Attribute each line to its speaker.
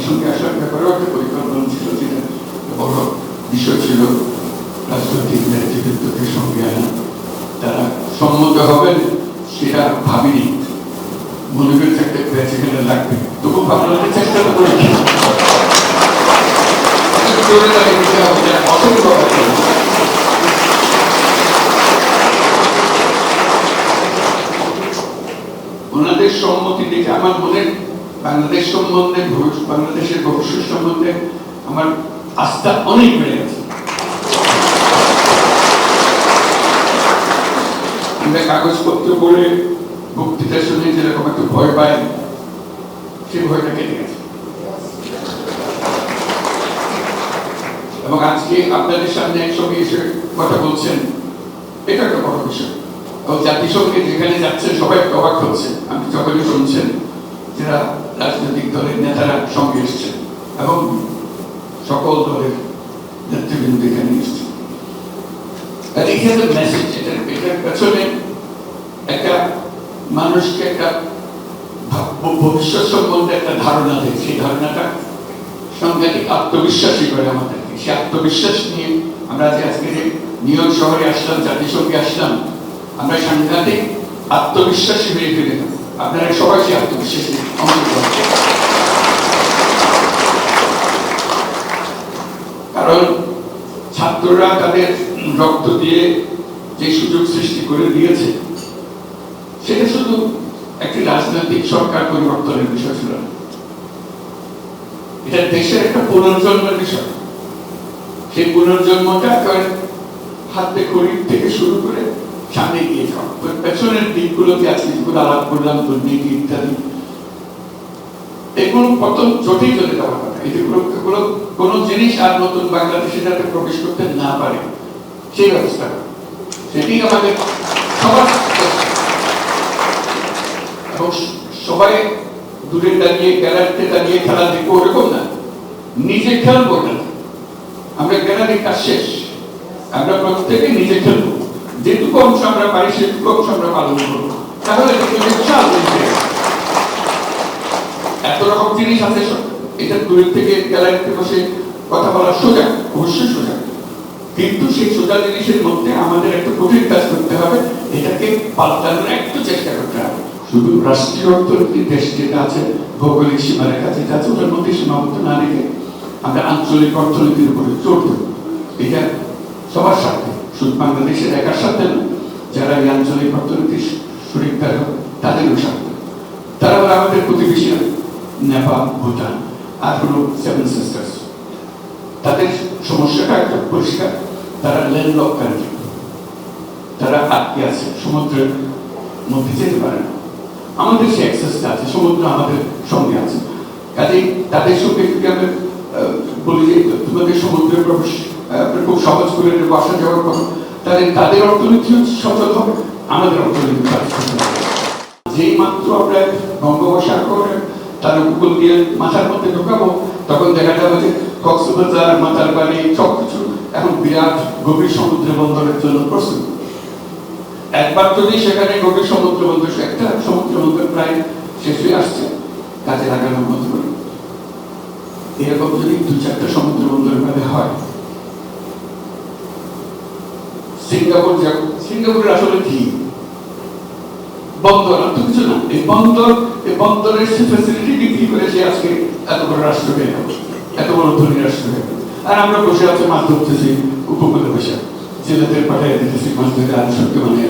Speaker 1: জাতিসংঘে আসার ব্যাপারেও একটা পরিকল্পনা ছিল, যেটা বড় বিষয় ছিল রাজনৈতিক নেতৃত্বকে সঙ্গে আনা। তারা সম্মত হবেন সেটা ভাবিনি, মনে করে একটা প্রেসিডেন্ট লাগবে, তবু ভাবলাম চেষ্টা তো করেছি। ওনাদের সম্মতি দেখে আমার মনে বাংলাদেশ সম্বন্ধে, বাংলাদেশের ভবিষ্যৎ সম্বন্ধে আমার আস্থা অনেক বেড়ে গেছে। আমরা কাগজপত্র পড়ে বক্তৃতা শুনে যেরকম একটা ভয় পাই, সেই ভয়টা কেটে গেছে। এবং আজকে আপনাদের সামনে একসঙ্গে এসে কথা বলছেন, এটা একটা বড় বিষয়। এবং জাতিসংঘে যেখানে যাচ্ছেন সবাই অবাক হচ্ছে, আপনি যখনই শুনছেন যারা রাজনৈতিক দলের নেতারা সঙ্গে এসছেন এবং সকল দলের নেতৃবৃন্দ এখানে এসছেন। মেসেজ এটার পেছনে একটা মানুষকে একটা ভবিষ্যৎ সম্বন্ধে একটা ধারণা দেয়, সেই ধারণাটা সাংঘাতিক আত্মবিশ্বাসী করে আমাদেরকে। সেই আত্মবিশ্বাস নিয়ে আমরা যে আজকে নিউ ইয়র্ক শহরে আসলাম, জাতিসংঘে আসলাম, আমরা সাংঘাতিক আত্মবিশ্বাসী হয়ে ফেলে। আপনারা সবাই সেই আত্মবিশ্বাসী কারণ ছাত্ররা তাদের রক্ত দিয়ে যে সুযোগ সৃষ্টি করে দিয়েছে, সেটা শুধু একটি রাজনৈতিক সরকার পরিবর্তনের বিষয় ছিল না, এটা দেশের একটা পুনর্জন্মের বিষয়। সেই পুনর্জন্মটা হাতে খড়ি থেকে শুরু করে সামনে গিয়ে যাওয়া, পেছনের দিকগুলোকে আজকে যেগুলো আলাপ করলাম, দুর্নীতি ইত্যাদি, এগুলো কত জটিল চলে যাওয়ার কথা। এগুলো কোন জিনিস আর নতুন বাংলাদেশে যাতে প্রবেশ করতে না পারে সেই ব্যবস্থা, সেটি আমাদের সবার। এবং সবাই দূরে দাঁড়িয়ে গ্যালারিতে দাঁড়িয়ে খেলা দেখবো ওরকম না, নিজে খেলবো না। আমরা গ্যালারির কাজ শেষ, আমরা প্রত্যেকে নিজে খেলবো, যেটুকু অংশ আমরা পারি সেটুকু অংশ আমরা পালন করবো। তাহলে এত রকম জিনিস আছে, এটা দূরের থেকে গ্যালারিতে বসে কথা বলা সোজা, অবশ্যই সোজা, কিন্তু সেই সোজা জিনিসের মধ্যে আমাদের একটা কঠিন কাজ করতে হবে, এটাকে পাল্টানোর একটু চেষ্টা করতে হবে। শুধু রাষ্ট্রীয় অর্থনীতির দেশ যেটা আছে, ভৌগোলিক সীমারেখা যেটা আছে, ওটার মধ্যে সীমাবদ্ধ না রেখে আমরা আঞ্চলিক অর্থনীতির উপরে জোর দেব। এটা সবার সাথে, শুধু বাংলাদেশের একার সাথে না, যারা এই আঞ্চলিক অর্থনীতির শরীর তাদেরও সাথে। তারা হলো আমাদের প্রতিবেশী নেপাল, ভুটান, আর হলো সেভেন সিস্টার্স। তাদের সমস্যাটা একটা পরিষ্কার, তারা ল্যান্ডলক কান্ট্রি, তারা আটকে আছে, সমুদ্রের মধ্যে যেতে পারে না। আমাদের সে অ্যাক্সেসটা আছে, সমুদ্র আমাদের সঙ্গে আছে, কাজেই তাদের সঙ্গে যদি আমরা বলি যে তোমাদের সমুদ্রের প্রবেশ খুব সহজ করে আসা যাওয়ার পর তাদের অর্থনীতি সচল হবে, আমাদের অর্থনীতি যেই মাত্র আমরা বঙ্গোপসাগর তার উপকূল দিয়ে মাথার মধ্যে ঢোকাবো, তখন দেখা যাবে যে কক্সবাজার, মাতারবাড়ি সবকিছু এখন বিরাট গভীর সমুদ্র বন্দরের জন্য প্রস্তুত। একবার যদি সেখানে গভীর সমুদ্র বন্দর, একটা সমুদ্র বন্দর প্রায় শেষ হয়ে আসছে, কাজে লাগানোর মতো করে এরকম যদি 2-4টা সমুদ্র বন্দর ভাবে হয়, সিঙ্গাপুরের আসলে কি বন্দর, আর তো কিছু না, এই বন্দরের ফ্যাসিলিটি বিক্রি করে সে আজকে এত বড় রাষ্ট্র হয়ে গেল, এত বড় ধনী রাষ্ট্র হয়ে গেল। আর আমরা বসে আছি মাছ ধরতেছি উপকূলে বসে, ছেলেদের পাঠাই দিতেছি মাছ ধরে, আর সত্যি মানে